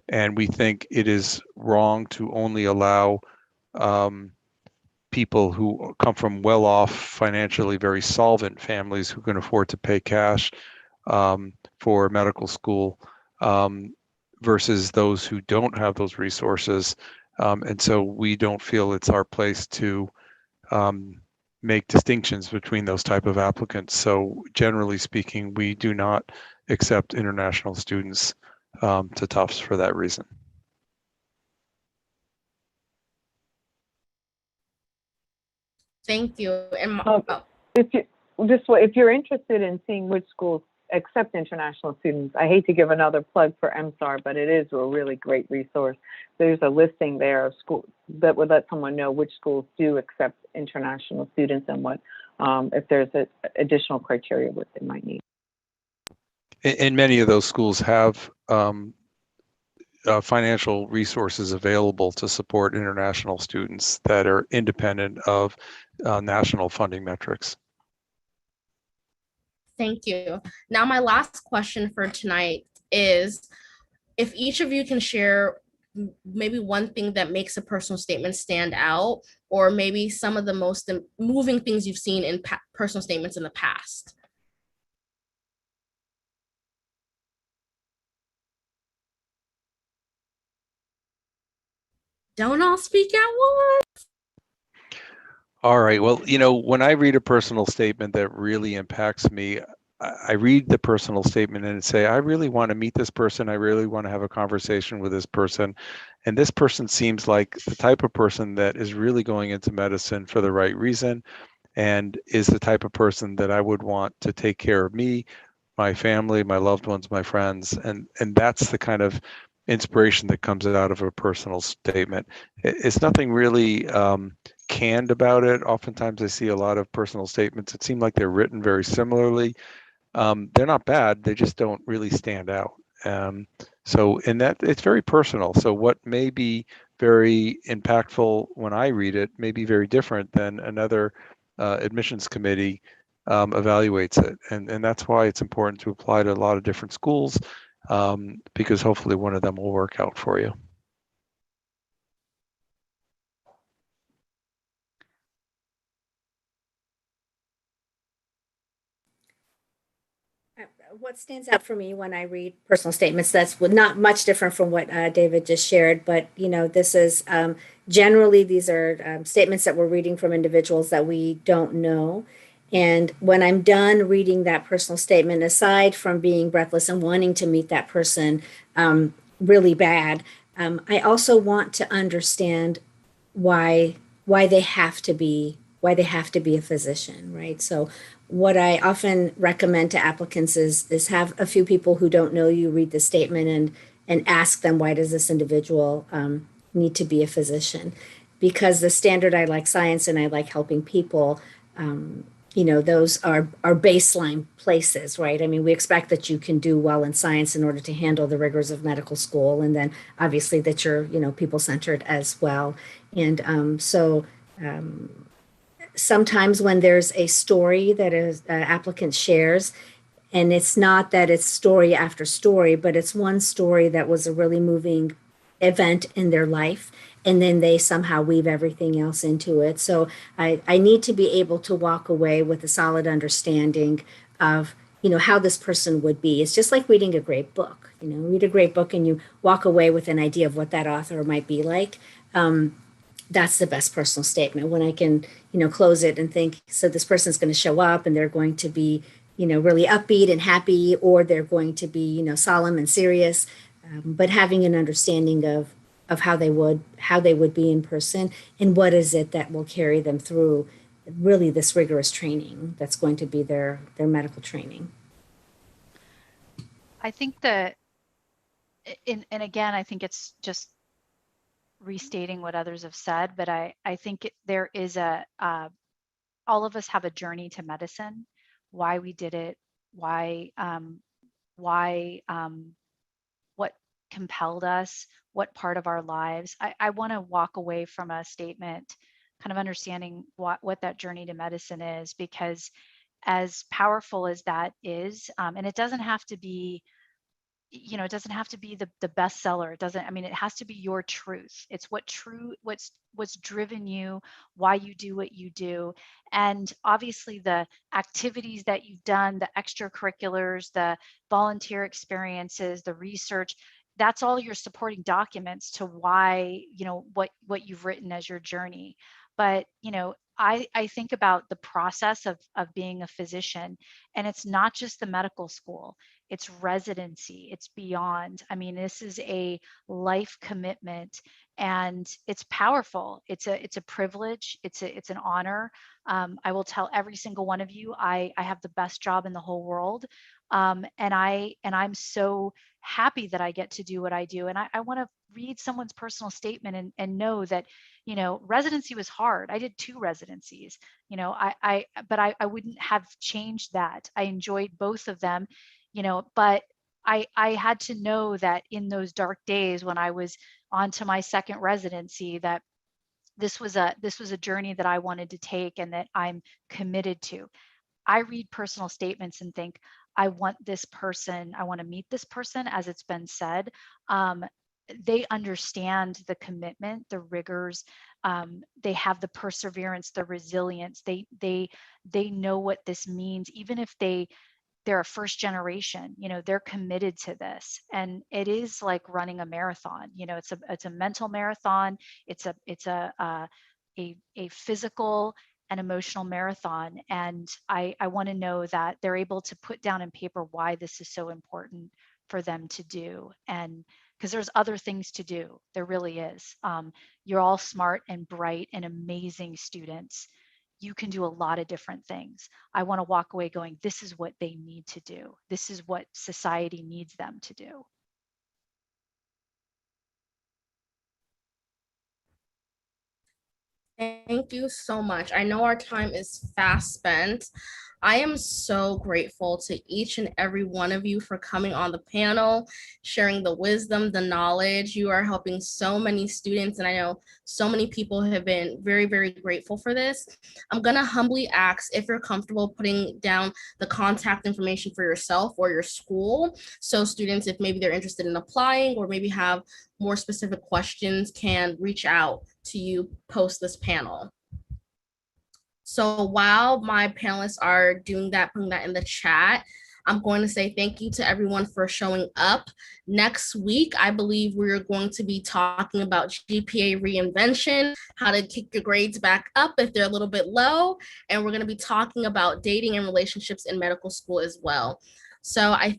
And we think it is wrong to only allow people who come from well-off, financially very solvent families who can afford to pay cash for medical school versus those who don't have those resources. And so we don't feel it's our place to make distinctions between those type of applicants. So generally speaking, we do not accept international students to Tufts for that reason. Thank you. And if you're interested in seeing which schools accept international students, I hate to give another plug for MSAR, but it is a really great resource. There's a listing there of schools that would let someone know which schools do accept international students and what, if there's additional criteria what they might need. And many of those schools have financial resources available to support international students that are independent of national funding metrics. Thank you. Now, my last question for tonight is if each of you can share maybe one thing that makes a personal statement stand out, or maybe some of the most moving things you've seen in personal statements in the past. Don't all speak at once. All right. Well, when I read a personal statement that really impacts me, I read the personal statement and say, I really want to meet this person. I really want to have a conversation with this person. And this person seems like the type of person that is really going into medicine for the right reason and is the type of person that I would want to take care of me, my family, my loved ones, my friends. And that's the kind of inspiration that comes out of a personal statement. It's nothing really canned about it. Oftentimes I see a lot of personal statements that seem like they're written very similarly. they're not bad. They just don't really stand out. So in that, it's very personal. So what may be very impactful when I read it may be very different than another admissions committee evaluates it. And that's why it's important to apply to a lot of different schools, because hopefully one of them will work out for you. What stands out for me when I read personal statements, that's not much different from what David just shared, but this is generally these are statements that we're reading from individuals that we don't know. And when I'm done reading that personal statement, aside from being breathless and wanting to meet that person really bad, I also want to understand why they have to be a physician, right? So what I often recommend to applicants is have a few people who don't know you read the statement and ask them, why does this individual need to be a physician? Because the standard, I like science and I like helping people, those are baseline places, right? I mean, we expect that you can do well in science in order to handle the rigors of medical school, and then obviously that you're people centered as well. And sometimes when there's a story that is applicant shares, and it's not that it's story after story, but it's one story that was a really moving event in their life, and then they somehow weave everything else into it. So I need to be able to walk away with a solid understanding of how this person would be. It's just like reading a great book. Read a great book and you walk away with an idea of what that author might be like. That's the best personal statement, when I can close it and think, so this person's going to show up and they're going to be really upbeat and happy, or they're going to be solemn and serious, but having an understanding of how they would be in person, and what is it that will carry them through really this rigorous training that's going to be their medical training. I think that, and again, I think it's just restating what others have said, but I think there is all of us have a journey to medicine, why we did it, why what compelled us, what part of our lives. I want to walk away from a statement kind of understanding what that journey to medicine is, because as powerful as that is, and it doesn't have to be, it doesn't have to be the bestseller. It doesn't, I mean, it has to be your truth. It's what's driven you, why you do what you do. And obviously the activities that you've done, the extracurriculars, the volunteer experiences, the research, that's all your supporting documents to why, what you've written as your journey. But, I think about the process of being a physician, and it's not just the medical school. It's residency, it's beyond. I mean, this is a life commitment, and it's powerful. It's a privilege. It's an honor. I will tell every single one of you, I have the best job in the whole world. And I'm so happy that I get to do what I do. And I want to read someone's personal statement and know that, residency was hard. I did 2 residencies, but I wouldn't have changed that. I enjoyed both of them, but I had to know that in those dark days when I was on to my second residency, that this was a journey that I wanted to take and that I'm committed to. I read personal statements and think, I want to meet this person, as it's been said. They understand the commitment, the rigors. They have the perseverance, the resilience. They know what this means, even if they're a first generation, they're committed to this. And it is like running a marathon. It's a mental marathon. It's a physical and emotional marathon. And I want to know that they're able to put down in paper why this is so important for them to do. And because there's other things to do, there really is. You're all smart and bright and amazing students. You can do a lot of different things. I want to walk away going, this is what they need to do. This is what society needs them to do. Thank you so much. I know our time is fast spent. I am so grateful to each and every one of you for coming on the panel, sharing the wisdom, the knowledge. You are helping so many students, and I know so many people have been very, very grateful for this. I'm gonna humbly ask if you're comfortable putting down the contact information for yourself or your school. So students, if maybe they're interested in applying or maybe have more specific questions, can reach out to you post this panel. So while my panelists are doing that, putting that in the chat, I'm going to say thank you to everyone for showing up. Next week, I believe we're going to be talking about GPA reinvention, how to kick your grades back up if they're a little bit low, and we're going to be talking about dating and relationships in medical school as well. So I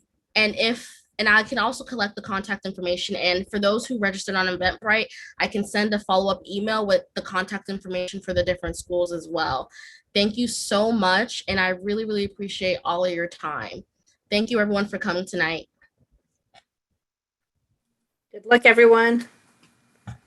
can also collect the contact information. And for those who registered on Eventbrite, I can send a follow-up email with the contact information for the different schools as well. Thank you so much. And I really, really appreciate all of your time. Thank you everyone for coming tonight. Good luck, everyone.